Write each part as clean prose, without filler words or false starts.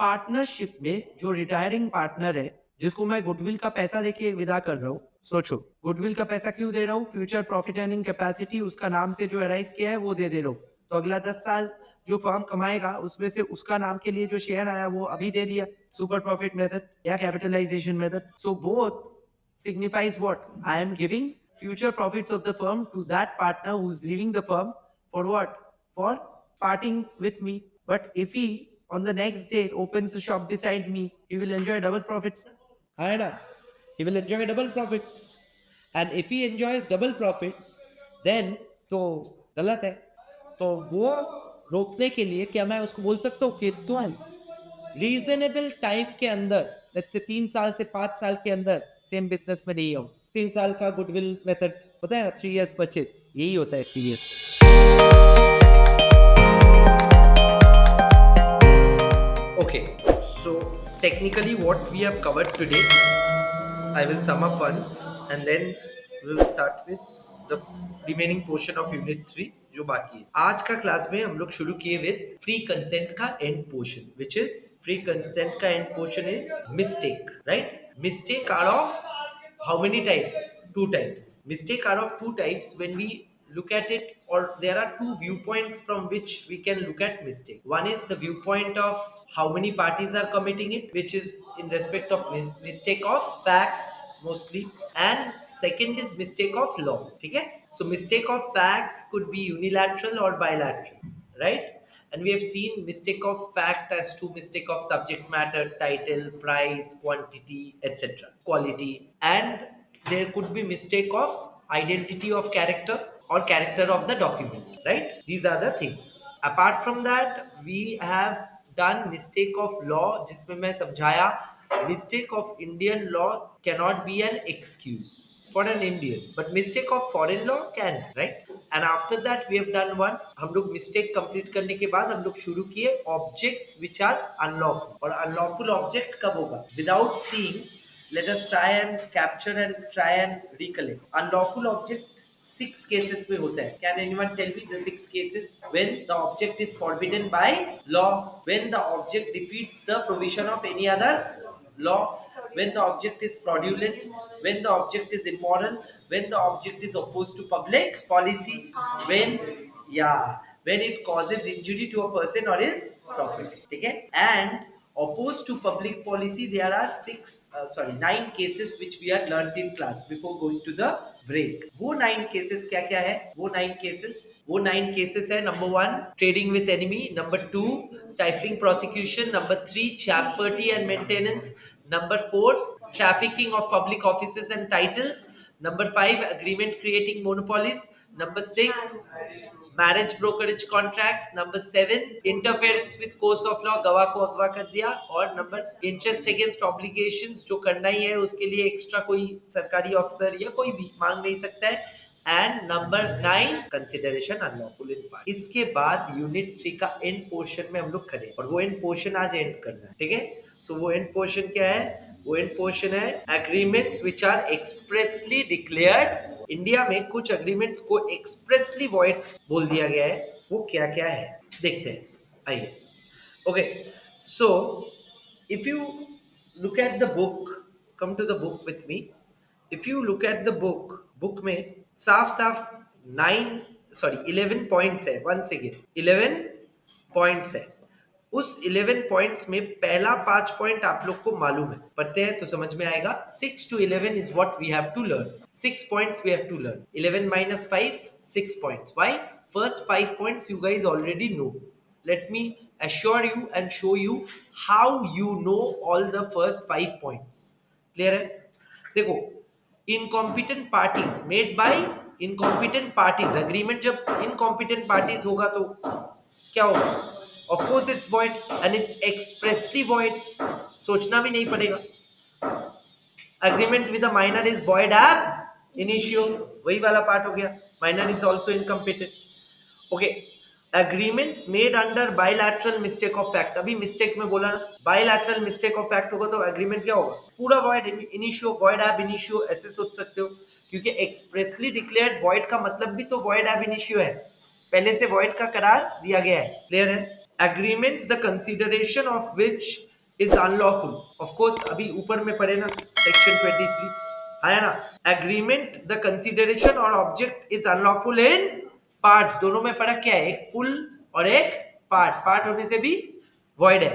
Partnership में जो retiring partner है, जिसको मैं गुडविल का पैसा देके विदा कर रहा हूँ, सोचो गुडविल का पैसा क्यों दे रहा हूँ? फ्यूचर प्रॉफिट अर्निंग कैपेसिटी उसका नाम से जो अराइज किया है वो दे रहा हूँ। तो अगला 10 साल जो फर्म कमाएगा उसमें से उसका नाम के लिए जो शेयर आया वो अभी दे दिया, सुपर प्रॉफिट मेथड या capitalisation method. So both signifies what? I am giving future profits of the firm to that partner who's leaving the firm for what? For parting with me. But if he on the next day opens a shop beside me, he will enjoy double profits. है ना? He will enjoy double profits. And if he enjoys double profits, then तो गलत है। तो वो रोकने के लिए क्या मैं उसको बोल सकता हूँ कि तुम रीजनेबल टाइम के अंदर, लेट्स से 3 साल से 5 साल के अंदर सेम बिजनेस में नहीं हो, 3 साल का गुडविल मेथड होता है ना, 3 years परचेज, यही होता है 3 years। Okay, so technically what we have covered today, I will sum up once and then we will start with the remaining portion of unit 3 जो बाकी है। आज का क्लास में हम लोग शुरू किए विद फ्री कंसेंट का end portion, which is free consent का end portion is mistake, right? Mistake are of how many types? Two types. Mistake are of two types when we look at it, or there are two viewpoints from which we can look at mistake. One is the viewpoint of how many parties are committing it, which is in respect of mistake of facts mostly, and second is mistake of law. Okay, so mistake of facts could be unilateral or bilateral, right? And we have seen mistake of fact as to mistake of subject matter, title, price, quantity, etc., quality. And there could be mistake of identity of character or character of the document, right? These are the things. Apart from that, we have done mistake of law, जिसमें मैं समझाया mistake of Indian law cannot be an excuse for an Indian, but mistake of foreign law can, right? And after that we have done one, हम लोग mistake complete करने के बाद हम लोग शुरू किए objects which are unlawful. और unlawful object कब होगा? Without seeing, let us try and capture and try and recollect. Unlawful object 6 cases में होता है. Can anyone tell me the 6 cases? When the object is forbidden by law, when the object defeats the provision of any other law, when the object is fraudulent, when the object is immoral, when the object is opposed to public policy, when it causes injury to a person or his property. Okay? And opposed to public policy, there are 9 cases which we had learnt in class before going to the break. वो 9 cases क्या क्या है? वो 9 cases है, number 1 trading with enemy, number 2 stifling prosecution, number 3 champerty and maintenance, number 4 trafficking of public offices and titles, number 5 agreement creating monopolies, number 6 marriage brokerage contracts, number 7 interference with course of law, गवाह को अगवा कर दिया, और number interest against obligations, जो करना ही है उसके लिए एक्स्ट्रा कोई सरकारी ऑफिसर या कोई भी मांग नहीं सकता है, and number 9 consideration unlawful in part. इसके बाद यूनिट 3 का एंड पोर्शन में हम लोग खड़े, और वो एंड पोर्शन आज एंड करना है, ठीक है? सो वो एंड पोर्शन क्या है? वो एंड पोर्शन है agreements which are expressly declared. India में कुछ एग्रीमेंट्स को एक्सप्रेसली वॉइड बोल दिया गया है, वो क्या क्या है देखते हैं, आइए। Okay, so if you look at the book, come to the book with me, if you look at the book में साफ साफ 11 पॉइंट्स है, वंस अगेन 11 पॉइंट्स है। उस 11 पॉइंट्स में पहला 5 पॉइंट आप लोग को मालूम है, पढ़ते हैं तो समझ में आएगा। 6 to 11 is what we have to learn. 6 points we have to learn. 11 minus 5, 6 points. Why? First 5 points you guys already know. Let me assure you and show you how you know all the first 5 points. Clear है? देखो, incompetent parties made by incompetent parties, agreement जब incompetent parties होगा तो क्या होगा? Of course it's void, and it's expressly void. सोचना भी नहीं पड़ेगा. Agreement with a minor is void ab initio. वही वाला पार्ट हो गया. Minor is also incompetent. Okay. Agreements made under bilateral mistake of fact. अभी mistake में बोला ना, bilateral mistake of fact होगा तो agreement क्या होगा? पूरा void initio, void ab initio ऐसे सोच सकते हो, क्योंकि expressly declared void का मतलब भी तो void ab initio है, पहले से void का करार दिया गया है। क्लियर है? Agreements the consideration of which is unlawful. Of course, अभी ऊपर में पढ़े ना section 23 आया ना, agreement the consideration or object is unlawful in parts. दोनों में फर्क क्या है, एक full और एक पार्ट होने से भी void है.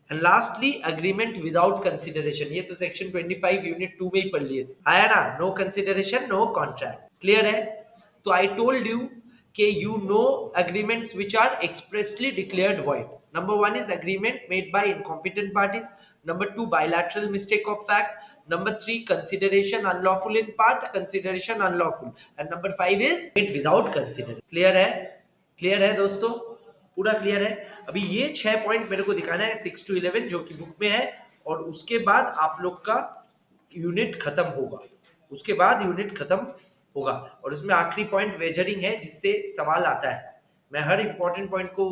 And lastly agreement without consideration, ये तो सेक्शन 25 यूनिट 2 में ही पढ़ लिए थे, आया ना, no consideration no contract. Clear है? तो आई टोल्ड यू कि you know agreements which are expressly declared void. Number 1 is agreement made by incompetent parties. Number 2, bilateral mistake of fact. Number 3, consideration unlawful in part, consideration unlawful. And number 5 is it without consideration. Clear है? Clear है दोस्तों? पूरा clear है? अभी ये 6 point मेरे को दिखाना है 6 to 11 जो कि बुक में है, और उसके बाद आप लोग का यूनिट खत्म होगा. उसके बाद यूनिट खत्म होगा और उसमें आखिरी पॉइंट वेजरिंग है जिससे सवाल आता है. मैं हर इंपॉर्टेंट पॉइंट को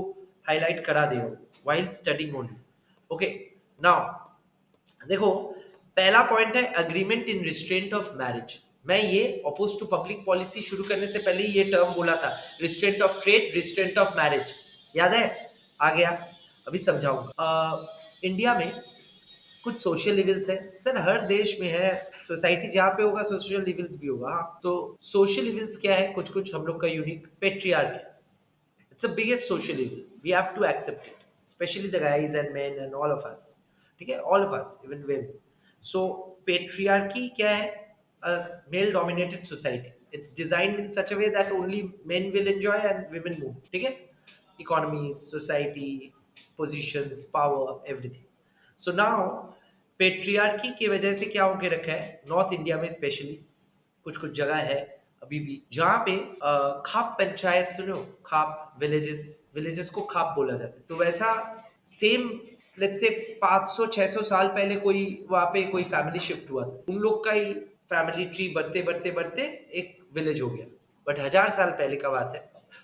हाईलाइट करा दे रहा हूँ while studying only. Okay, now देखो पहला पॉइंट है agreement in restraint of marriage. मैं ये अपोज टू पब्लिक पॉलिसी शुरू करने से पहले ये टर्म बोला था, restraint of trade, restraint of marriage. याद है? आ गया? अभी समझाऊंगा. इंडिया में कुछ सोशल इविल्स है सर, हर देश में है. सोसाइटी जहाँ पे होगा सोशल इविल्स भी होगा. तो सोशल इविल्स क्या है? कुछ कुछ हम लोग का unique patriarchy. It's the biggest social evil. We have to accept it, especially the guys and men and all of us. ठीक है? All of us, even women. So patriarchy क्या है? A male-dominated society. It's designed in such a way that only men will enjoy and women won't. ठीक है? Economies, society, positions, power, everything. So now patriarchy की वजह से क्या होके रखा है? नॉर्थ इंडिया में स्पेशली कुछ कुछ जगह है अभी भी जहाँ पे खाप पंचायत सुनो, खाप विलेजेस को खाप बोला जाता है. तो वैसा सेम लेट्स से 500-600 साल पहले कोई वहाँ पे कोई फैमिली शिफ्ट हुआ था, उन लोग का ही फैमिली ट्री बढ़ते बढ़ते बढ़ते एक विलेज हो गया. बट 1000 साल पहले का बात है.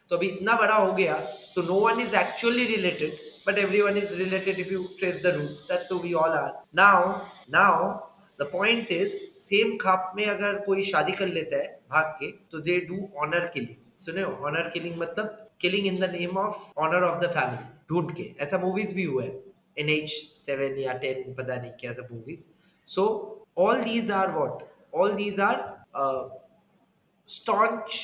तो अभी इतना बड़ा हो गया तो no one is actually related, but everyone is related if you trace the roots. That तो we all are. Now the point is same खाप में अगर कोई शादी कर लेता है भाग के, तो दे डू ऑनर किलिंग. सुने हो? ऑनर किलिंग मतलब killing in the name of honour of the family, ढूंढ के. ऐसा मूवीज भी हुआ है, NH7 या 10 पता नहीं क्या सब movies. So all these are what? All these are staunch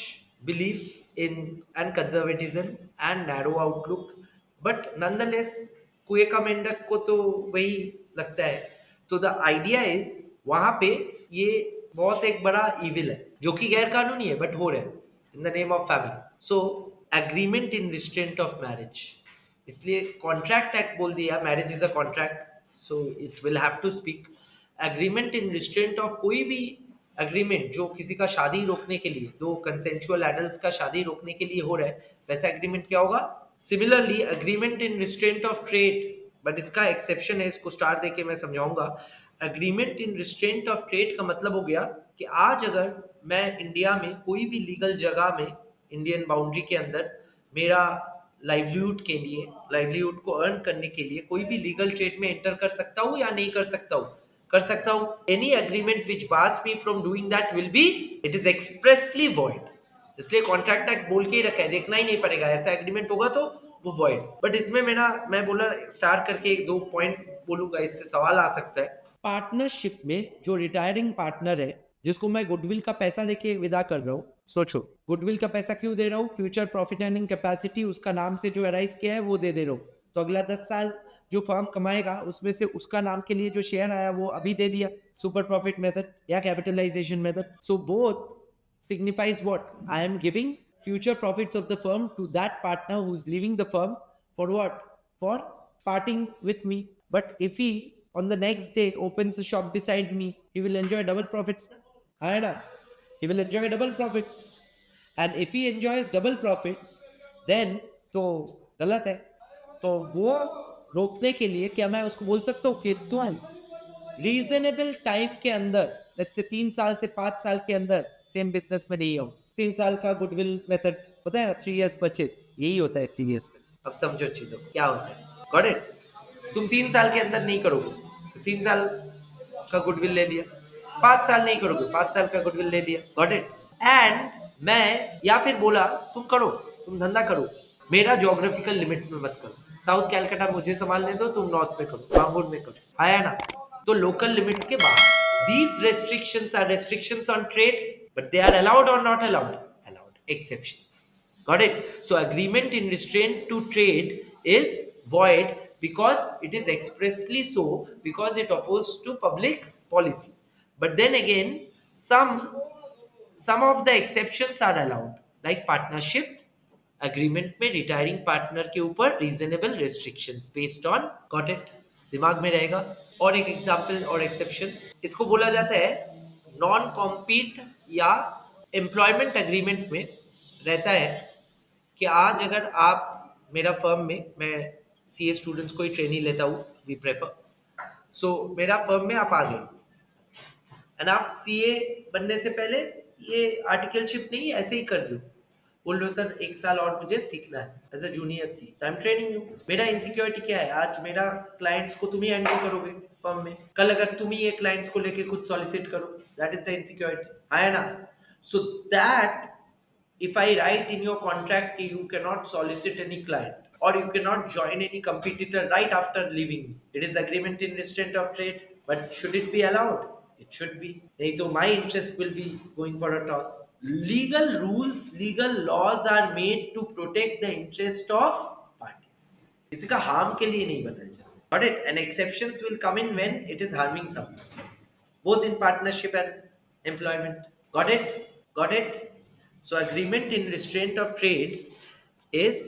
belief in and conservatism and narrow outlook, but nonetheless कुएं का मेंढक को तो वही लगता है. तो द आइडिया इज वहां पे ये बहुत एक बड़ा इविल है जो कि गैर कानूनी है बट हो रहा है in the name of family. So agreement in restraint of marriage, इसलिए कॉन्ट्रैक्ट एक्ट बोल दिया. Marriage is a contract, so it will have to speak agreement in restraint of. कोई भी एग्रीमेंट जो किसी का शादी रोकने के लिए, दो कंसेंशुअल एडल्ट्स का शादी रोकने के लिए हो रहा है, वैसा एग्रीमेंट क्या होगा? Similarly agreement in restraint of trade, but इसका एक्सेप्शन है, इसको स्टार देके मैं समझाऊंगा. Agreement in restraint of trade का मतलब हो गया कि आज अगर मैं इंडिया में कोई भी लीगल जगह में इंडियन बाउंड्री के अंदर मेरा लाइवलीहुड के लिए, लाइवलीहुड को अर्न करने के लिए कोई भी लीगल ट्रेड में एंटर कर सकता हूँ या नहीं कर सकता हूँ? कर सकता हूँ. Any agreement which bars me from doing that will be, it is expressly void. इसलिए कॉन्ट्रैक्ट एक्ट बोल के ही रखा है, देखना ही नहीं पड़ेगा. ऐसा एग्रीमेंट होगा तो वो वॉइड. बट इसमें मैं बोला स्टार करके 1-2 पॉइंट बोलूंगा, इससे सवाल आ सकता है. पार्टनरशिप में जो रिटायरिंग पार्टनर है जिसको मैं गुडविल का पैसा देके विदा कर रहा हूँ, सोचो गुडविल का पैसा क्यों दे रहा हूँ? फ्यूचर प्रॉफिट अर्निंग कैपेसिटी उसका नाम से जो अराइज किया है वो दे रहा हूँ. तो अगला 10 साल जो फर्म कमाएगा उसमें से उसका नाम के लिए जो शेयर आया वो अभी दे दिया, सुपर प्रॉफिट मेथड या capitalisation method. So both signifies what? I am giving future profits of the firm to that partner who is leaving the firm for what? For parting with me. But if he on the next day opens a shop beside me, he will enjoy double profits. He will enjoy double profits. And if he enjoys double profits, then तो गलत है. तो वो रोकने के लिए क्या मैं उसको बोल सकता हूँ कि तुम रीजनेबल टाइम के अंदर, लेट्स से 3 साल से 5 साल के अंदर सेम बिजनेस में नहीं हो. 3 साल का गुडविल मेथड होता है ना, 3 years परचेज, यही होता है 3 years. अब समझो चीजों क्या होता है. Got it? तुम 3 साल के अंदर नहीं करोगे तो 3 साल का गुडविल ले लिया. 5 साल नहीं करोगे, 5 साल का गुडविल ले लिया. Got it? एंड मैं या फिर बोला तुम करो, तुम धंधा करो, मेरा ज्योग्राफिकल लिमिट्स में मत करो. साउथ कैलकाटा मुझे संभालने दो, तुम नॉर्थ में करो, बांगुर में करो, आया ना? तो लोकल लिमिट्स के बाहर these restrictions are restrictions on trade, but they are allowed और not allowed? Allowed, exceptions. Got it? So agreement in restraint to trade is void because it is expressly so, because it opposed to public policy. But then again, some of the exceptions are allowed, like partnership agreement में retiring partner के ऊपर reasonable restrictions based on, got it? दिमाग में रहेगा. और एक example और exception, इसको बोला जाता है नॉन कॉम्पीट या एम्प्लॉयमेंट एग्रीमेंट में रहता है कि आज अगर आप मेरा फर्म में, मैं सीए स्टूडेंट्स को ही ट्रेनिंग लेता हूँ, वी प्रेफर, सो मेरा फर्म में आप आ गए एंड आप सीए बनने से पहले ये आर्टिकलशिप नहीं ऐसे ही कर रहे हो, बोल लो सर 1 साल और मुझे सीखना है as a junior see, I am training you. मेरा इनसिक्योरिटी क्या है, आज मेरा क्लाइंट्स को तुम ही हैंडल करोगे फर्म में, कल अगर तुम ही ये क्लाइंट्स को लेके खुद सॉलिसिट करो, दैट इज द इनसिक्योरिटी, है ना? So that if I write in your contract you cannot solicit any client or you cannot join any competitor right after leaving me, it is agreement in restraint of trade. But should it be allowed? It should be. नहीं तो my interest will be going for a toss. Legal rules, legal laws are made to protect the interest of parties. किसी का harm के लिए नहीं बनाया जाता. Got it? And exceptions will come in when it is harming someone, both in partnership and employment. Got it? Got it? So agreement in restraint of trade is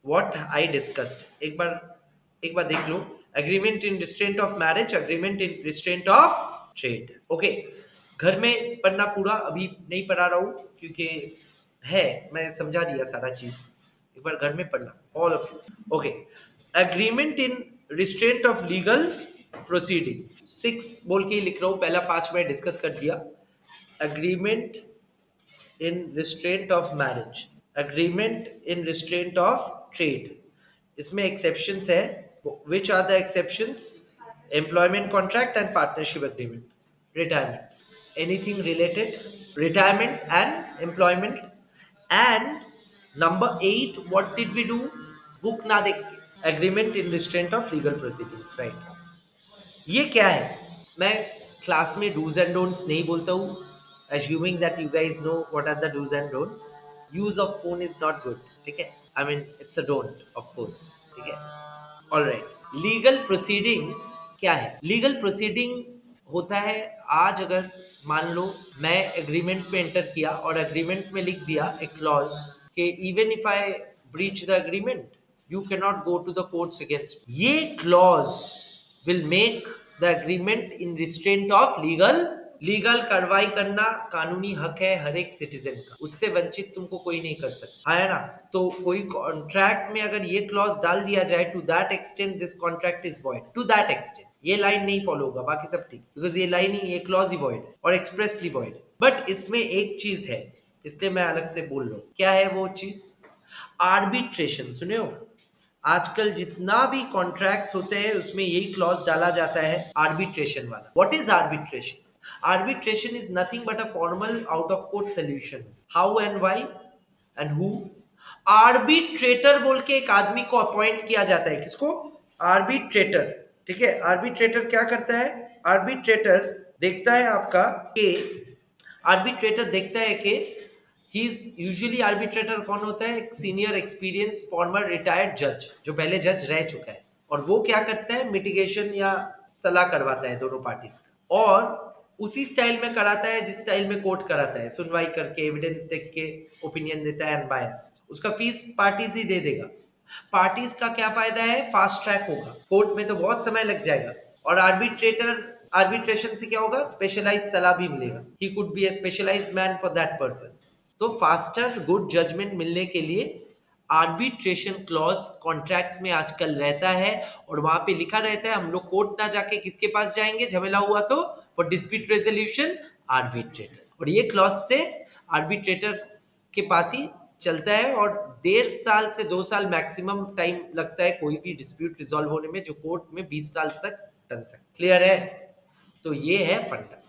what I discussed. एक बार देख लो. Agreement in restraint of marriage, agreement in restraint of trade. Okay. घर में पढ़ना पूरा अभी नहीं पढ़ा रहा हूँ क्योंकि है, मैं समझा दिया सारा चीज. एक बार घर में पढ़ना, all of you. Okay. Agreement in restraint of legal proceeding. 6 बोल के ही लिख रहा हूँ, पहला 5 में डिस्कस कर दिया. Agreement in restraint of marriage, agreement in restraint of trade. इसमें exceptions है. Which are the exceptions? Employment contract and partnership agreement. Retirement, anything related, retirement and employment. And number 8, what did we do? Book ना देख के, agreement in restraint of legal proceedings, right? ये क्या है? मैं class में dos and don'ts नहीं बोलता हूँ, assuming that you guys know what are the do's and don'ts. Use of phone is not good, ठीक है? I mean it's a don't, of course, ठीक है? All right. Legal proceedings क्या है? Legal proceeding होता है, आज अगर मान लो मैं एग्रीमेंट में एंटर किया और एग्रीमेंट में लिख दिया एक क्लॉज कि even if I breach the agreement you can not go to the courts against. ये clause will make the agreement in restraint of legal कार्रवाई करना कानूनी हक है हर एक सिटीजन का, उससे वंचित तुमको कोई नहीं कर सकता, है ना? तो कोई कॉन्ट्रैक्ट में अगर ये क्लॉज डाल दिया जाए, to that extent this contract is void, to that extent, ये लाइन नहीं फॉलो होगा, बाकी सब ठीक, बिकॉज ये लाइन ही, ये क्लॉज ही वॉइड और एक्सप्रेसली वॉइड. बट इसमें एक चीज है, इसलिए मैं अलग से बोल रहा हूँ. क्या है वो चीज? आर्बिट्रेशन. सुने हो? आजकल जितना भी कॉन्ट्रैक्ट्स होते हैं उसमें यही क्लॉज डाला जाता है, आर्बिट्रेशन वाला. What is arbitration? Arbitration is nothing but a formal out of court solution. How and why and who? Arbitrator बोल के एक आदमी को अपॉइंट किया जाता है. किसको? आर्बिट्रेटर. ठीक है? आर्बिट्रेटर क्या करता है? आर्बिट्रेटर देखता है आपका कि आर्बिट्रेटर देखता है कि ही इज यूजुअली, आर्बिट्रेटर कौन होता है? एक सीनियर एक्सपीरियंस फॉर्मर रिटायर्ड जज जो पहले जज रह चुका है, और वो क्या करता है? मिटिगेशन या सलाह करवाता है दोनों पार्टीज का, और उसी स्टाइल में कराता है जिस स्टाइल में कोर्ट कराता है, सुनवाई करके, एविडेंस देख के ओपिनियन देता है अनबायस्ड. उसका फीस पार्टीज ही दे देगा. पार्टीज का क्या फायदा है? फास्ट ट्रैक होगा, कोर्ट में तो बहुत समय लग जाएगा, और आर्बिट्रेशन से क्या होगा? स्पेशलाइज्ड सलाह भी मिलेगा. He could be a specialised man for that purpose. तो फास्टर गुड जजमेंट मिलने के लिए आर्बिट्रेशन क्लॉज कॉन्ट्रैक्ट्स में आजकल रहता है, और वहां पे लिखा रहता है हम लोग कोर्ट ना जाके किसके पास जाएंगे झमेला हुआ तो? For dispute resolution, arbitrator. और ये क्लॉज से आर्बिट्रेटर के पास ही चलता है, और 1.5 साल से 2 साल मैक्सिमम टाइम लगता है कोई भी डिस्प्यूट रिजॉल्व होने में, जो कोर्ट में 20 साल तक टन सकता. क्लियर है? तो ये है फंडा,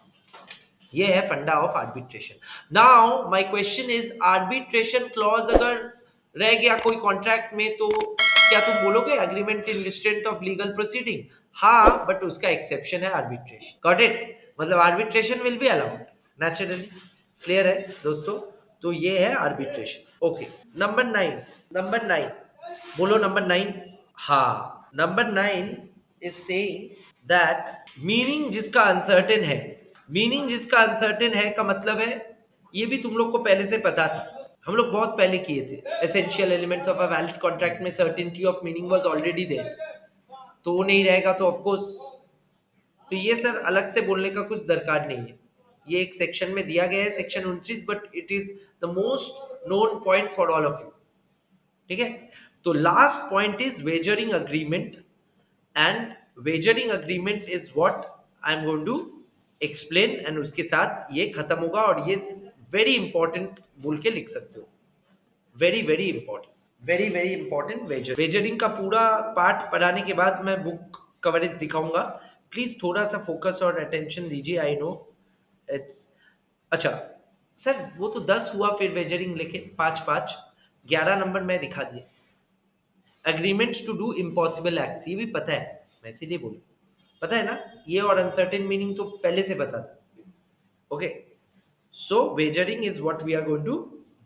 ये है फंडा of arbitration. Now my question is, arbitration clause अगर रह गया कोई कॉन्ट्रैक्ट में तो क्या तुम बोलोगे agreement in restraint of legal proceeding? हाँ, बट उसका एक्सेप्शन है आर्बिट्रेशन. Got it? मतलब arbitration will be allowed naturally. Clear है दोस्तों? तो ये है आर्बिट्रेशन. Okay, number 9. नंबर 9 बोलो. नंबर 9. हाँ, number 9 is saying that meaning जिसका अनसर्टेन है, मीनिंग जिसका अनसर्टेन है का मतलब है, ये भी तुम लोग को पहले से पता था, हम लोग बहुत पहले किए थे. Essential elements of a valid contract में certainty of meaning was already there. तो वो नहीं रहेगा तो ऑफ कोर्स, तो ये सर अलग से बोलने का कुछ दरकार नहीं है. ये एक सेक्शन में दिया गया है, section 29, but it is the most known point for all of you. ठीक है? तो last point is wagering agreement, and wagering agreement is what I am going to explain, and उसके साथ ये खत्म होगा. और ये वेरी इंपॉर्टेंट बोल के लिख सकते हो. Very very important, very very important. Wagering का पूरा पार्ट पढ़ाने के बाद मैं बुक कवरेज दिखाऊंगा. प्लीज थोड़ा सा फोकस और अटेंशन दीजिए. आई नो इट्स अच्छा सर, वो तो 10 हुआ, फिर वेजरिंग लेके 5 11 नंबर मैं दिखा दिया. Agreements to do impossible acts, ये भी पता है, मैं इसीलिए बोलूं. पता है ना ये, और अनसर्टेन मीनिंग तो पहले से पता था. Okay, so wagering is what we are going to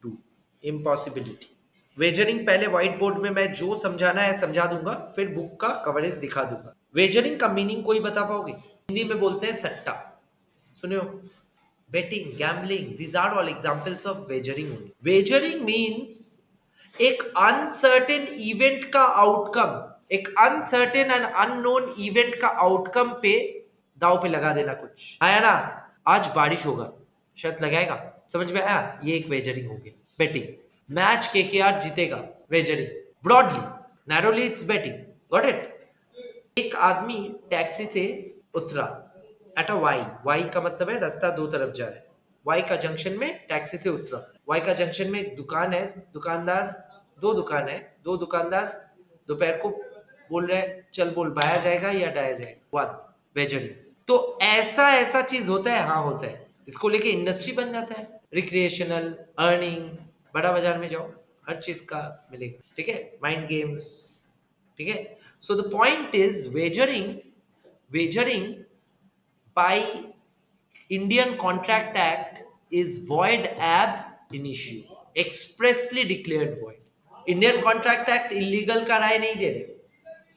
do. Impossibility. Wagering पहले व्हाइट बोर्ड में मैं जो समझाना है समझा दूंगा, फिर बुक का कवरेज दिखा दूंगा. वेजरिंग का मीनिंग कोई बता पाओगे? हिंदी में बोलते हैं सट्टा. सुनियो, betting, gambling, these are all examples of wagering only. Wagering means एक अनसर्टेन इवेंट का आउटकम, एक अनसर्टेन एंड अननोन इवेंट का आउटकम पे दाव पे लगा देना कुछ. आया ना, आज बारिश होगा, शर्त लगाएगा. समझ में आया? ये एक वेजरिंग हो गई. बेटिंग, मैच केकेआर जीतेगा, wagering. Broadly, narrowly it's betting. Got it? एक आदमी टैक्सी से उतरा एट अ वाई. वाई का मतलब है रास्ता दो तरफ जा रहा है. वाई का जंक्शन में टैक्सी से उतरा. वाई का जंक्शन में एक दुकान है, दुकानदार, दो दुकान है, दो दुकानदार दोपहर को बोल रहे हैं चल बोल बाया जाएगा या डाया जाएगा. वाद, वेजरिंग. तो ऐसा ऐसा चीज होता है. हाँ होता है. इसको लेके इंडस्ट्री बन जाता है. रिक्रिएशनल, अर्निंग, बड़ा बाजार में जाओ, हर चीज का मिलेगा. ठीक है? Mind games. ठीक है? So the point is wagering, wagering by Indian Contract Act is void ab initio, expressly declared void. Indian Contract Act illegal का राय नहीं दे रहे,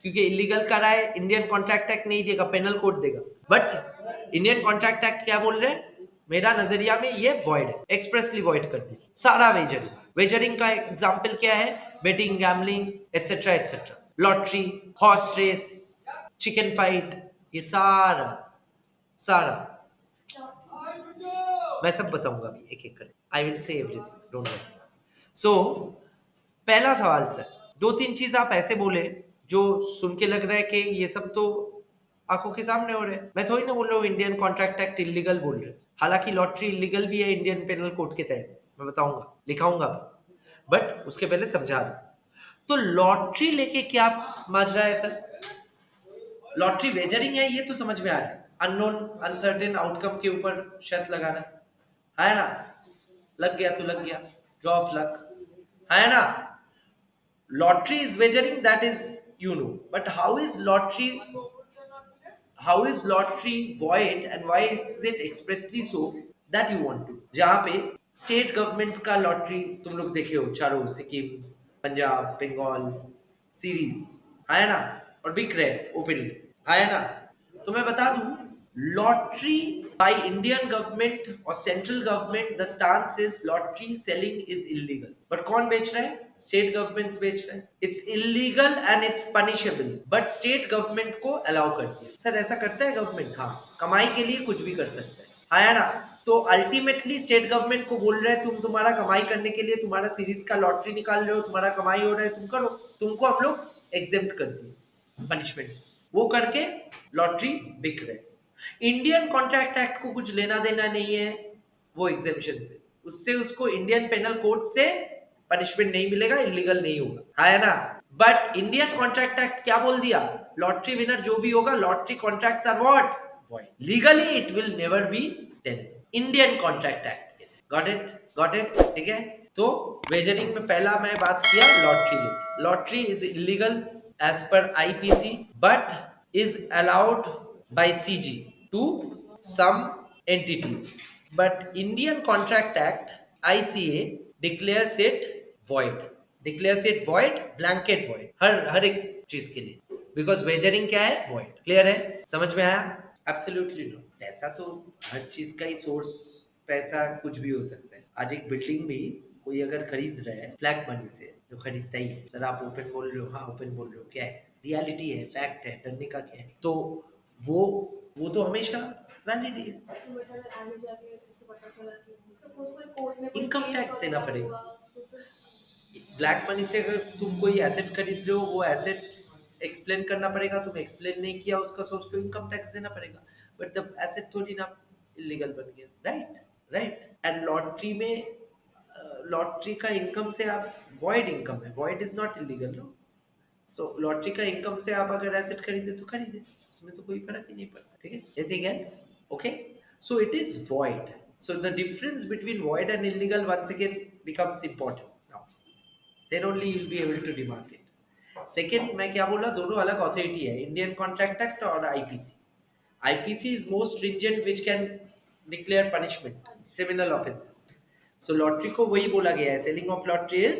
क्योंकि illegal का राय Indian Contract Act नहीं देगा, penal code देगा. बट Indian Contract Act क्या बोल रहे हैं? मेरा नजरिया में ये void है, expressly void कर दिया सारा वेजरिंग. वेजरिंग का एग्जाम्पल क्या है? Betting, gambling, etcetera etcetera, lottery, horse race, chicken fight, ये सारा सारा मैं सब बताऊंगा अभी एक एक करके. I will say everything, don't worry. So पहला सवाल सर, दो तीन चीज आप ऐसे बोले जो सुन के लग रहा है कि ये सब तो आंखों के सामने हो रहे हैं. मैं थोड़ी ना बोल रहा हूँ इंडियन कॉन्ट्रैक्ट एक्ट इलीगल बोल रहे. हालांकि लॉटरी इलीगल भी है इंडियन पेनल कोड के तहत, मैं बताऊंगा, लिखाऊंगा, बट उसके पहले समझा दो. तो लॉटरी लेके क्या माजरा है सर? लॉटरी वेजरिंग है, ये तो समझ में आ रहा है. अननोन अनसर्टेन आउटकम के ऊपर शर्त लगाना है ना. लग गया तो लग गया, ड्रॉ ऑफ लक, है ना. Lottery is wagering, that is you know. But how is lottery void and why is it expressly so that you want to? जहां पे स्टेट गवर्नमेंट्स का लॉटरी तुम लोग देखे हो चारों, सिक्किम, पंजाब, बंगाल सीरीज, है ना, और बिक रहे ओपनली, है ना. तो मैं बता दूं, लॉटरी बाय इंडियन गवर्नमेंट और central government, the stance is lottery selling is illegal. But कौन बेच रहा है? स्टेट गवर्नमेंट्स बेच रहे हैं. It's illegal and it's punishable, but state government को अलाउ करती है. सर ऐसा करता है गवर्नमेंट? हाँ, कमाई के लिए कुछ भी कर सकता है ना. तो अल्टीमेटली स्टेट गवर्नमेंट को बोल रहे हैं तुम तुम्हारा कमाई करने के लिए तुम्हारा सीरीज का लॉटरी निकाल रहे हो, तुम्हारा कमाई हो रहा है, तुम करो, तुमको हम लोग एग्जेम्प्ट कर दिए पनिशमेंट से. वो करके लॉटरी बिक रहे. इंडियन कॉन्ट्रैक्ट एक्ट को कुछ लेना देना नहीं है वो एग्जेम्पशन से, उससे उसको इंडियन पेनल कोड से पनिशमेंट नहीं मिलेगा, इलीगल नहीं होगा, है ना. बट इंडियन कॉन्ट्रैक्ट एक्ट क्या बोल दिया? लॉटरी विनर जो भी होगा, lottery contracts are what? void. Legally it will never be tenable. Indian contract act. Got it? Got it? ठीक है. तो वेजरिंग में पहला मैं बात किया lottery. Lottery is illegal as per IPC but is allowed by CG to some entities. But Indian Contract Act ICA declares it void. Declares it void, blanket void. हर एक चीज के लिए बिकॉज वेजरिंग क्या है void. क्लियर है? समझ में आया? Absolutely no. पैसा तो हर चीज का ही सोर्स, पैसा कुछ भी हो सकता है। आज एक बिल्डिंग भी कोई अगर खरीद रहा है ब्लैक मनी से, जो खरीदता ही है, सर आप ओपन बोल रहे हो, हाँ ओपन बोल रहे हो, क्या है, रियलिटी है, फैक्ट है, डरने का क्या है, तो वो तो हमेशा वैलिड है। इनकम टैक्स देना पड़ेगा। ब्लैक मनी से अगर तुम कोई एसेट खरीद रहे हो, वो एसेट एक्सप्लेन करना पड़ेगा, तुम एक्सप्लेन नहीं किया उसका सोर्स, तो इनकम टैक्स देना पड़ेगा। बट द एसेट थोड़ी ना इलीगल बन गया, राइट राइट। एंड लॉटरी में लॉटरी का इनकम से आप, वॉइड इनकम है, void is not illegal no. So lottery का इनकम से आप अगर एसेट खरीदे तो खरीदे, उसमें तो कोई फर्क ही नहीं पड़ता, ठीक है। Anything else? Okay, so it is void. So the difference between void and illegal once again becomes important now, then only you'll be able to demarcate. Second, मैं क्या बोला, दोनों अलग अथॉरिटी है, इंडियन कॉन्ट्रैक्ट एक्ट और IPC. IPC is most stringent which can declare punishment criminal offenses. So lottery को वही बोला गया है, selling of lottery is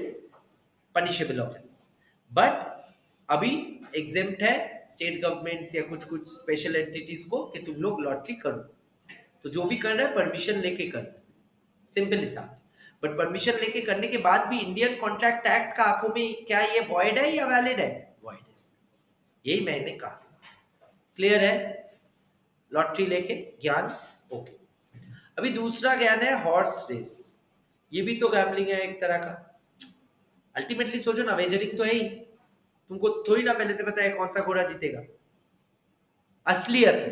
punishable offence. But अभी एग्जेम्प्ट है स्टेट गवर्नमेंट्स या कुछ कुछ स्पेशल एंटिटीज को कि तुम लोग लॉटरी करो, तो जो भी कर रहे हैं परमिशन लेके कर, सिंपल हिसाब। बट परमिशन लेके करने के बाद भी इंडियन कॉन्ट्रैक्ट एक्ट का आंखों में क्या ये वॉइड है या वैलिड है? वॉइड है, यही मैंने कहा। क्लियर है? लॉटरी लेके ज्ञान, ओके। अभी दूसरा ज्ञान है हॉर्स रेस। ये भी तो गैम्बलिंग है एक तरह का। अल्टीमेटली सोचो ना, वेजरिंग तो है ही, तुमको थोड़ी ना पहले से पता है कौन सा घोड़ा जीतेगा, असलियत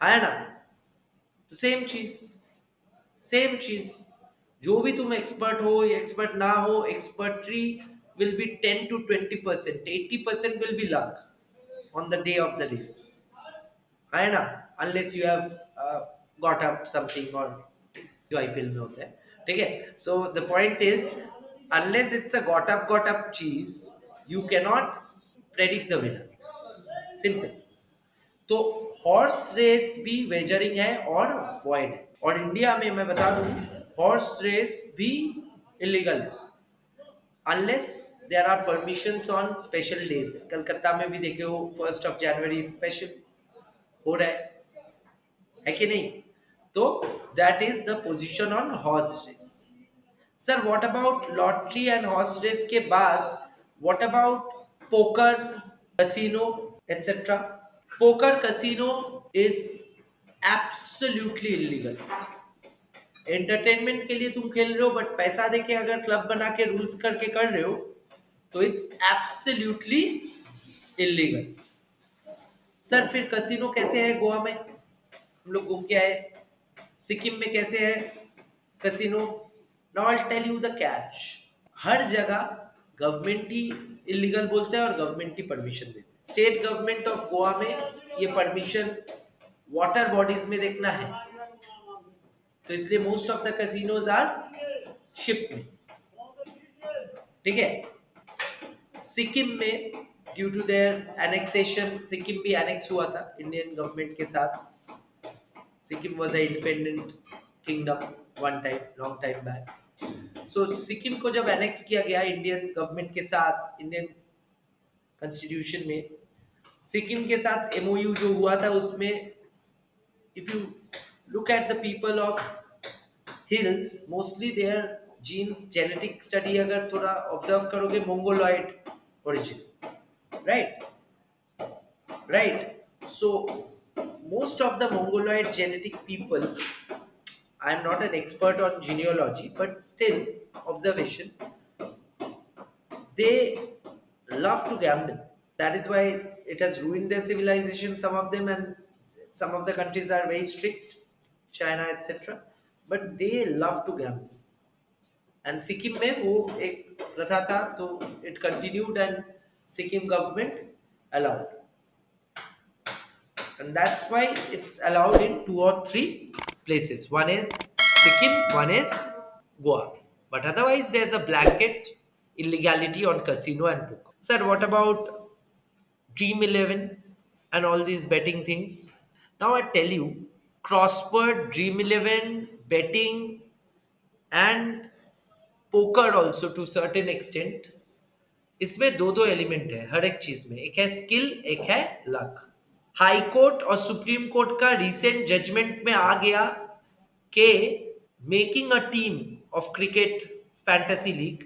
है ना। तो सेम चीज, सेम चीज, जो भी तुम एक्सपर्ट हो या एक्सपर्ट ना हो, expertise will be 10 to 20%, 80% will be luck on the day of the race, है ना। Unless you have got up something, और जो आईपीएल में होता है, ठीक है। So the point is, unless it's a got up चीज, you can not predict the winner, simple. तो हॉर्स रेस भी वेजरिंग है और वॉइड है। और इंडिया में मैं बता दूं, हॉर्स रेस भी इलीगल है unless there are permissions on special days. Calcutta में भी देखे हो 1st of January स्पेशल हो रहा है कि नहीं? तो that is the position on horse race. Sir what about lottery and horse race के बाद, what about poker, casino etcetera? Poker casino is absolutely illegal. Entertainment के लिए तुम खेल रहे हो, बट पैसा देके अगर क्लब बना के रूल्स करके कर रहे हो, तो इट्स एब्सोल्युटली इलीगल। सर फिर कैसीनो कैसे है गोवा में? हम लोग घूम के आए। सिक्किम में कैसे है casino? Now I tell you the catch. हर जगह गवर्नमेंट ही इलीगल बोलते हैं और गवर्नमेंट ही परमिशन देते हैं। स्टेट गवर्नमेंट ऑफ गोवा में ये परमिशन वाटर बॉडीज में देखना है, तो इसलिए most of the casinos are ship में, ठीक है। सिक्किम में due to their annexation, Sikkim भी एनेक्स हुआ था इंडियन गवर्नमेंट के साथ। Sikkim was a independent kingdom one time, long time back. So Sikkim को जब एनेक्स किया गया इंडियन गवर्नमेंट के साथ, इंडियन कॉन्स्टिट्यूशन में, सिक्किम के साथ एमओयू जो हुआ था, उसमें if you look at the people of hills, mostly their genes, genetic study अगर थोड़ा ऑब्जर्व करोगे, mongoloid origin, right right. So most of the mongoloid genetic people, I am not an expert on genealogy, but still observation, they love to gamble. That is why it has ruined their civilization, some of them, and some of the countries are very strict, China etc, but they love to gamble. And Sikkim में वो एक प्रथा था, तो it continued and Sikkim government allowed, and that's why it's allowed in 2 or 3 places. One is Sikkim, one is Goa. But otherwise, there's a blanket illegality on casino and poker. Sir, what about Dream 11 and all these betting things? Now I tell you, crossword, Dream 11, betting, and poker also to certain extent, इसमें दो दो element है हर एक चीज में, एक है skill, एक है लक. हाई कोर्ट और सुप्रीम कोर्ट का रिसेंट जजमेंट में आ गया कि making a team of cricket fantasy league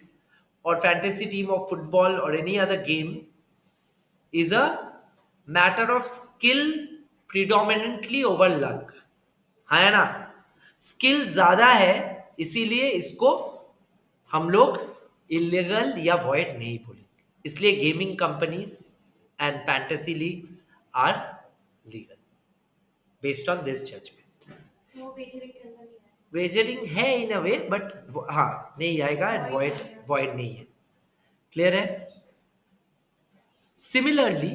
और फैंटेसी टीम ऑफ फुटबॉल और any other game is a matter of skill predominantly over luck. है ना, स्किल ज्यादा है इसीलिए इसको हम लोग इलीगल या वॉइड नहीं बोलेंगे. इसलिए gaming companies and fantasy leagues are legal based on this judgement. Wagering है इन अ वे, बट हाँ नहीं आएगा एंड वॉइड नहीं है. क्लियर है? Similarly,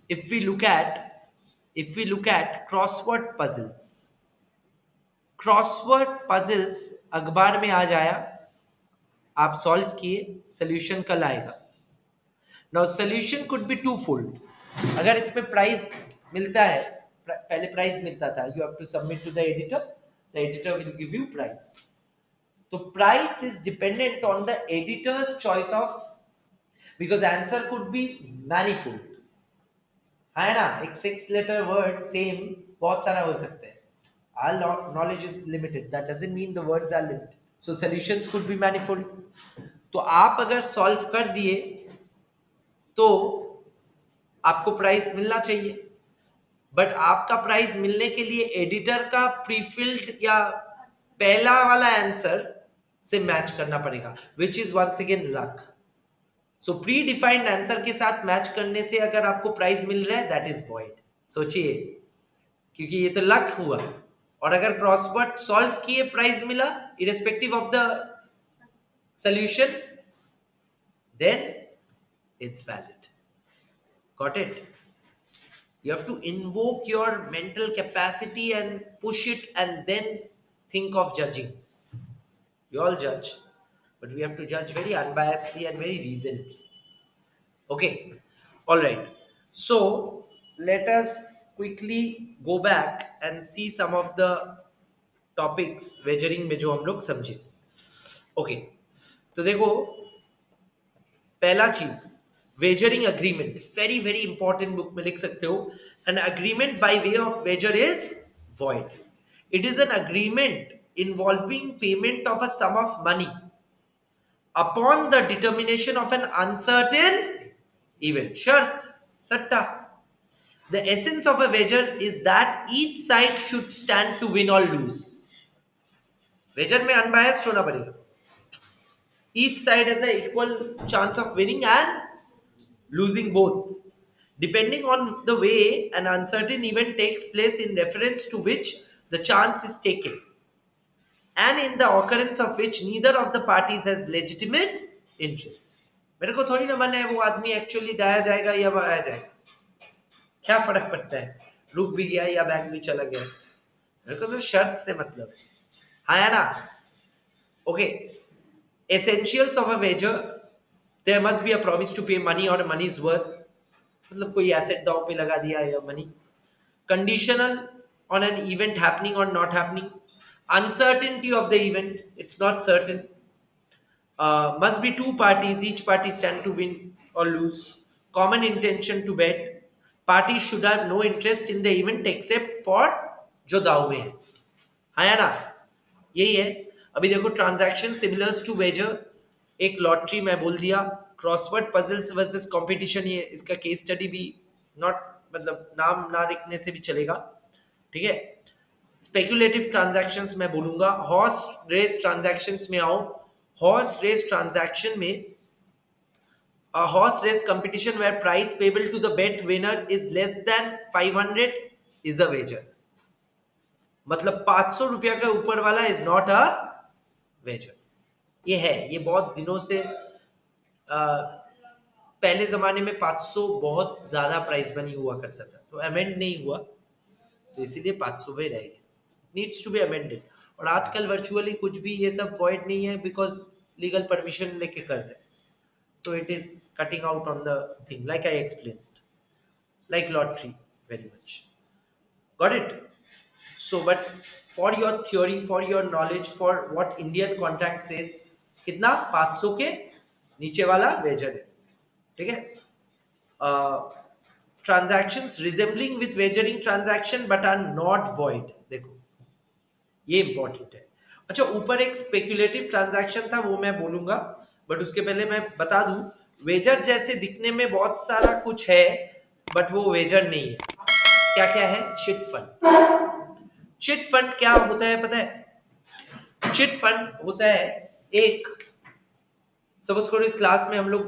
if we look at crossword puzzles अखबार में आज आया, आप सॉल्व किए, सोल्यूशन कल आएगा. Now solution could be two fold. अगर इसमें प्राइज मिलता है, पहले प्राइज मिलता था, you have to submit to the editor will give you prize. तो price is dependent on the editor's choice of, because answer could be manifold. है ना, एक 6 letter word सेम बहुत सारा हो सकता है. Our knowledge is limited. That doesn't mean the words are limited. So solutions could be manifold. तो आप अगर सॉल्व कर दिए तो आपको प्राइस मिलना चाहिए, बट आपका प्राइस मिलने के लिए एडिटर का प्रीफिल्ड या पहला वाला आंसर से मैच करना पड़ेगा, which is once again luck. So predefined answer के साथ मैच करने से अगर आपको प्राइज मिल रहा है, दैट इज वॉइड. सोचिए, क्योंकि ये तो लक हुआ. और अगर क्रॉसवर्ड सॉल्व किए, प्राइज मिला irrespective of the solution, then it's valid. Got it? You have to invoke your mental capacity and push it and then think of judging. You all judge, but we have to judge very unbiasedly and very reasonably. Okay, all right. So let us quickly go back and see some of the topics wagering में जो हम लोग समझे. Okay, तो देखो, पहला चीज wagering agreement, very very important, book में लिख सकते हो. An agreement by way of wager is void. It is an agreement involving payment of a sum of money upon the determination of an uncertain event. Shart, satta. The essence of a wager is that each side should stand to win or lose. Wager में unbiased होना पड़ेगा. Each side has an equal chance of winning and losing both, depending on the way an uncertain event takes place, in reference to which the chance is taken, and in the occurrence of which neither of the parties has legitimate interest. मेरे को थोड़ी ना मन है वो आदमी actually dia जाएगा या आया जाएगा, क्या फर्क पड़ता है, रुक भी गया या बैंक भी चला गया, मेरे को तो शर्त से मतलब है ना. Okay, essentials of a wager, there must be a promise to pay money or money's worth, मतलब कोई एसेट दांव पे लगा दिया या money. Conditional on an event happening or not happening. Uncertainty of the event, it's not certain. Must be two parties, each party stand to win or lose. Common intention to bet. Parties should have no interest in the event except for जो दाव में है ना. यही है. अभी देखो, transaction similars to Vaser, एक लॉटरी मैं बोल दिया, क्रॉसवर्ड पजल्स वर्सेस कंपटीशन, ये इसका केस स्टडी भी नॉट, मतलब नाम ना लिखने से भी चलेगा, ठीक है. स्पेक्युलेटिव ट्रांजैक्शंस मैं बोलूंगा. हॉर्स रेस ट्रांजैक्शंस में आओ. हॉर्स रेस ट्रांजैक्शन में a horse race competition where price payable to the bet winner is less than 500 is a wager. मतलब 500 रुपया के ऊपर वाला is not a wager. ये है, ये बहुत दिनों से पहले जमाने में 500 बहुत ज्यादा प्राइस मनी हुआ करता था, तो अमेंड नहीं हुआ, तो इसीलिए 500 में रह गया. Needs to be amended. और आजकल वर्चुअली कुछ भी ये सब वॉइड नहीं है, बिकॉज लीगल परमिशन लेके कर रहे हैं, तो it is cutting out on the thing like I explain, like lottery very much, got it. So, but for your theory, for your knowledge, for what Indian contract says, कितना 500 के नीचे वाला Vaser है, ठीक है. Transactions resembling with wagering transaction but are not void, देखो ये important है. अच्छा, ऊपर एक स्पेक्युलेटिव ट्रांजैक्शन था, वो मैं बोलूंगा, बट उसके पहले मैं बता दूं, वेजर जैसे दिखने में बहुत सारा कुछ है, बट वो वेजर नहीं है. क्या क्या है? Chit fund. चिट फंड क्या होता है पता है? चिट फंड होता है, एक सपोज करो इस क्लास में हम लोग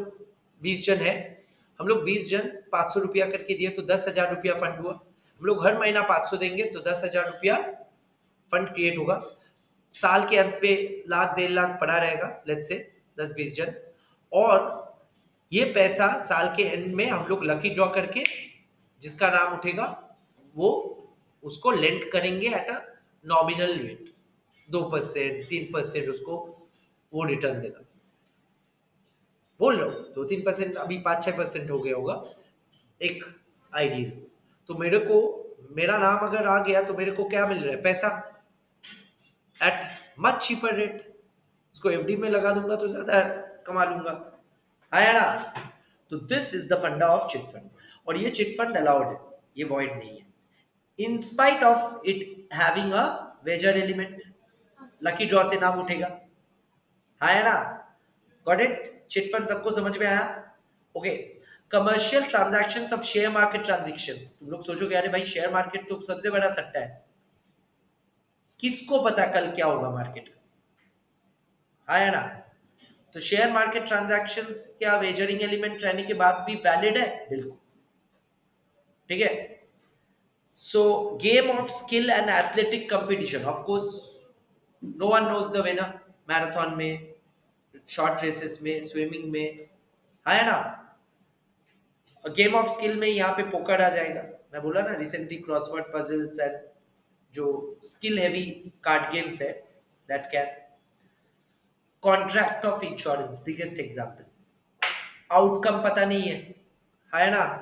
20 जन है, हम लोग 20 जन 500 रुपया करके दिए तो 10,000 रुपया फंड हुआ. हम लोग हर महीना 500 देंगे तो 10,000 रुपया फंड क्रिएट होगा. साल के अंत पे लाख 1.5 लाख पड़ा रहेगा, लेट्स से 10-20 जन, और ये पैसा साल के एंड में हम लोग लकी ड्रॉ करके जिसका नाम उठेगा वो उसको लेंड करेंगे एट अ नॉमिनल रेट, 2% 3% उसको वो रिटर्न देगा. बोल रहा हूँ 2-3%, अभी 5-6% हो गया होगा एक आइडियल. तो मेरे को मेरा नाम अगर आ गया तो मेरे को क्या मिल रहा है? पैसा एट मच चीपर रेट. उसको एफडी में लगा दूंगा तो ज्यादा कमा लूंगा, आया ना. तो दिस इज द फंडा ऑफ चिट फंड. और ये चिट फंड अलाउड है, ये वॉइड नहीं है, in spite of it having a wager element. Lucky draw से नाम उठेगा, आया ना. Got it? चिट फंड सबको समझ में आया? Okay. Commercial transactions of share market transactions. तुम लोग सोचोगे अरे भाई शेयर मार्केट तो सबसे बड़ा सट्टा है, किसको पता कल क्या होगा मार्केट का, आया ना. तो शेयर मार्केट ट्रांजैक्शंस क्या वेजरिंग एलिमेंट रहने के बाद भी वैलिड है? बिल्कुल, ठीक है. So game of skill and athletic competition, of course no one knows the winner. Marathon में, शॉर्ट रेसेस में, स्विमिंग में, आया ना. गेम ऑफ स्किल में यहाँ पे पोकर आ जाएगा. मैं बोला ना रिसेंटली क्रॉसवर्ड पजल्स एंड जो स्किल हैवी कार्ड गेम्स है, that can. Contract of insurance biggest example. Outcome पता नहीं है ना.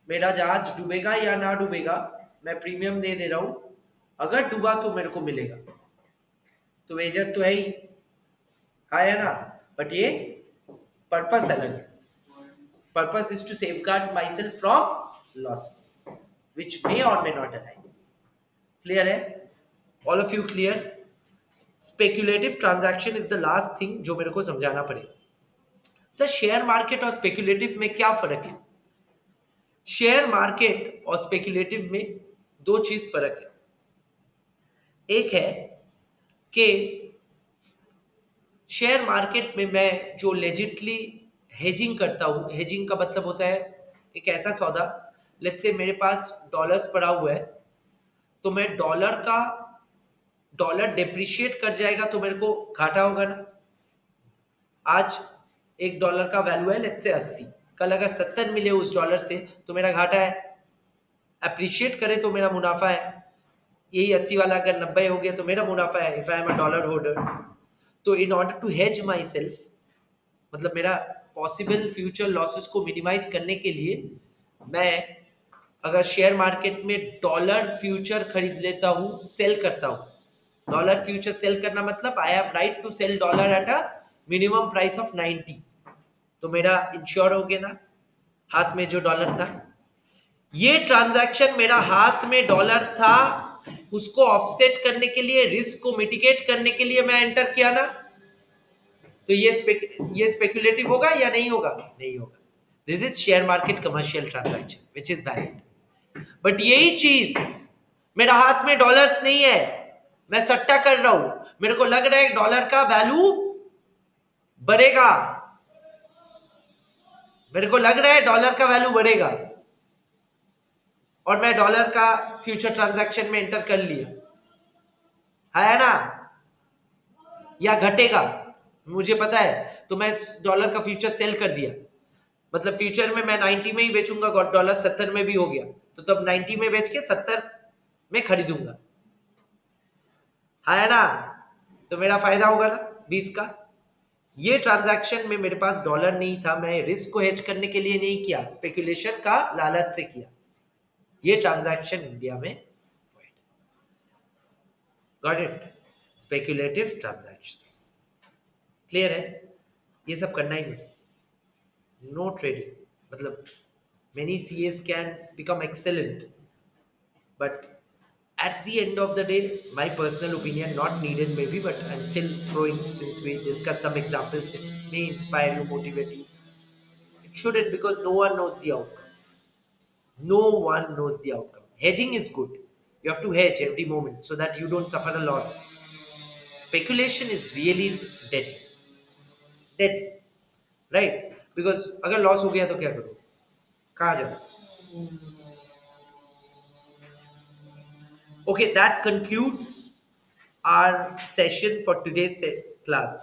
मेरा जहाज डूबेगा या ना डूबेगा, मैं प्रीमियम दे रहा हूं, अगर डूबा तो मेरे को मिलेगा, तो वेजर तो है ही, है ना. बट ये पर्पस अलग है. Purpose is to safeguard myself from losses which may or may not arise. Clear है? All of you clear? Speculative transaction is the last thing जो मेरे को समझाना पड़ेगा. सर शेयर मार्केट और स्पेक्युलेटिव में क्या फर्क है? शेयर मार्केट और स्पेक्युलेटिव में दो चीज फर्क है. एक है कि शेयर मार्केट में मैं जो लेजिटली हेजिंग करता हूं, हेजिंग का मतलब होता है एक ऐसा सौदा, लेट्स से मेरे पास डॉलर्स पड़ा हुआ है, तो मैं डॉलर डिप्रिशिएट कर जाएगा तो मेरे को घाटा होगा ना. आज $1 का वैल्यू है लेट्स से 80, कल अगर 70 मिले उस डॉलर से तो मेरा घाटा है. अप्रिशिएट करे तो मेरा मुनाफा है. यही 80 वाला अगर 90 हो गया तो मेरा मुनाफा है, if I am a dollar holder. तो in order to hedge myself, मतलब मेरा पॉसिबल फ्यूचर लॉसेस को मिनिमाइज करने के लिए, मैं अगर शेयर मार्केट में डॉलर फ्यूचर खरीद लेता हूं, सेल करता हूं. डॉलर फ्यूचर सेल करना मतलब I have right to sell dollar at a minimum price of 90. तो मेरा इंश्योर हो गया ना, हाथ में जो डॉलर था. ये ट्रांजैक्शन मेरा हाथ में डॉलर था, उसको ऑफसेट करने के लिए, रिस्क को मिटिगेट करने के लिए मैं एंटर किया ना. तो ये स्पेक्युलेटिव होगा या नहीं होगा? नहीं होगा. This is share market commercial transaction which is valid. But यही चीज मेरा हाथ में डॉलर्स नहीं है, मैं सट्टा कर रहा हूं, मेरे को लग रहा है डॉलर का वैल्यू बढ़ेगा, मेरे को लग रहा है डॉलर का वैल्यू बढ़ेगा, और मैं डॉलर का फ्यूचर ट्रांजैक्शन में एंटर कर लिया, है ना. या घटेगा मुझे पता है, तो मैं डॉलर का फ्यूचर सेल कर दिया, मतलब फ्यूचर में मैं 90 में ही बेचूंगा, डॉलर 70 में भी हो गया, तो तब 90 में बेच के 70 में खरीदूंगा, है ना. तो मेरा फायदा होगा ना 20 का. ये ट्रांजैक्शन में मेरे पास डॉलर नहीं था, मैं रिस्क को हेज करने के लिए नहीं किया, स्पेकुलेशन का लालच से किया, ये ट्रांजैक्शन इंडिया में got it, speculative transactions. Clear है? ये सब करना ही नहीं, नो ट्रेडिंग। मतलब many CAs can become excellent, but at the end of the day, my personal opinion, not needed maybe, but I'm still throwing, since we discussed some examples, it may inspire you, motivate you. It shouldn't, because no one knows the outcome. No one knows the outcome. Hedging is good. You have to hedge every moment so that you don't suffer a loss. Speculation is really dead. Dead. Right? Because अगर loss हो गया तो क्या करो, कहाँ जाओ? Okay, that concludes our session for today's class.